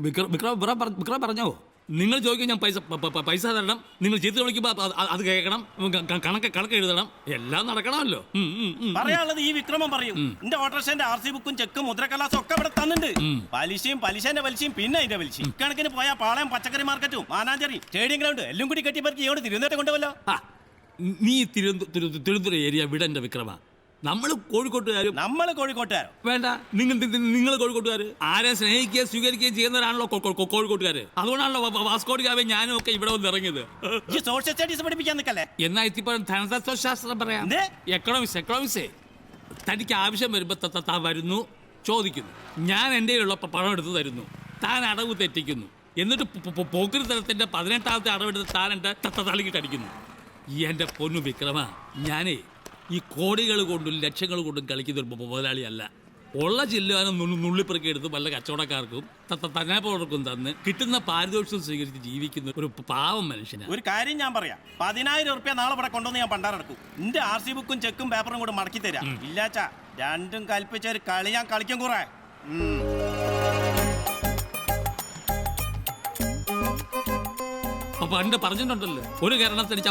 വിക്രം പറഞ്ഞോ, നിങ്ങൾ ചോദിക്കും ഞാൻ പൈസ തരണം, നിങ്ങൾ ചീത്ത വിളിക്കുമ്പോ അത് കേൾക്കണം, കണക്ക് എഴുതണം, എല്ലാം നടക്കണമല്ലോ. പറയാനുള്ളത് ഈ വിക്രമം പറയും. എന്റെ ഓട്ടോറിക്ഷന്റെ RC ബുക്കും ചെക്കും മുദ്രക്കലാസും ഒക്കെ ഇവിടെ തന്നിട്ടുണ്ട്. പലിശയും പലിശന്റെ പലിശയും പിന്നെ അതിന്റെ പലിശ കണക്കിന് പോയാൽ പാളയം പച്ചക്കറി മാർക്കറ്റും മാനാഞ്ചേരി സ്റ്റേഡിയം ഗ്രൗണ്ട് എല്ലാം കൂടി കെട്ടിപ്പറക്കി ഇങ്ങോട്ട് തിരുവനന്തപുരം കൊണ്ടുപോലോ. നീ തിരുവനന്തപുരം ഏരിയ വിടന്റെ വിക്രമ. നമ്മൾ കോഴിക്കോട്ടുകാരും വേണ്ട, നിങ്ങൾ കോഴിക്കോട്ടുകാര് ആരെ സ്നേഹിക്കുകയും സ്വീകരിക്കുകയും ചെയ്യുന്നവരാണല്ലോ കോഴിക്കോട്ടുകാര്. അതുകൊണ്ടാണല്ലോ വാസ്കോ ഡി ഗാമ ഞാനും ഒക്കെ ഇവിടെ വന്ന് ഇറങ്ങിയത്. സോഷ്യൽ സ്റ്റഡീസ് പഠിപ്പിക്കാൻ നിൽക്കല്ലേ? എന്നാ ഇത്തിപ്പോഴും ധനതത്വശാസ്ത്രം പറയാം. എക്കണോമിക്സ്. തനിക്ക് ആവശ്യം വരുമ്പോ താൻ വരുന്നു, ചോദിക്കുന്നു, ഞാൻ എൻ്റെ കയ്യിലുള്ള പണം എടുത്ത് തരുന്നു, താൻ അടവ് തെറ്റിക്കുന്നു, എന്നിട്ട് പോക്കരി തലത്തിന്റെ 18ാമത്തെ അടവെടുത്ത് താൻ എൻ്റെ തലക്കിട്ട് അടിക്കുന്നു. എൻ്റെ പൊന്നു വിക്രമ, ഞാനേ ഈ കോടികൾ കൊണ്ടും ലക്ഷങ്ങൾ കൊണ്ടും കളിക്കുന്ന ഒരു മുതലാളിയല്ല. ഉള്ള ജില്ലാനും നുള്ളിപ്പെറുക്കി എടുത്ത് വല്ല കച്ചവടക്കാർക്കും തന്നെപ്പോഴർക്കും തന്ന് കിട്ടുന്ന പാരിതോഷികം സ്വീകരിച്ച് ജീവിക്കുന്ന ഒരു പാവം മനുഷ്യനാണ്. ഒരു കാര്യം ഞാൻ പറയാം, 10,000 ഉറുപ്പ്യ നാളെ ഇവിടെ കൊണ്ടുവന്ന് ഞാൻ പണ്ടാറടക്കും. എന്റെ RC ബുക്കും ചെക്കും പേപ്പറും കൂടെ മടക്കി തരാം. ഇല്ലാച്ചാ രണ്ടും കൽപ്പിച്ച ഒരു കളി ഞാൻ കളിക്കും. കുറെ പണ്ട് പറഞ്ഞിട്ടുണ്ടല്ലോ, ഒരു കാരണത്തിന്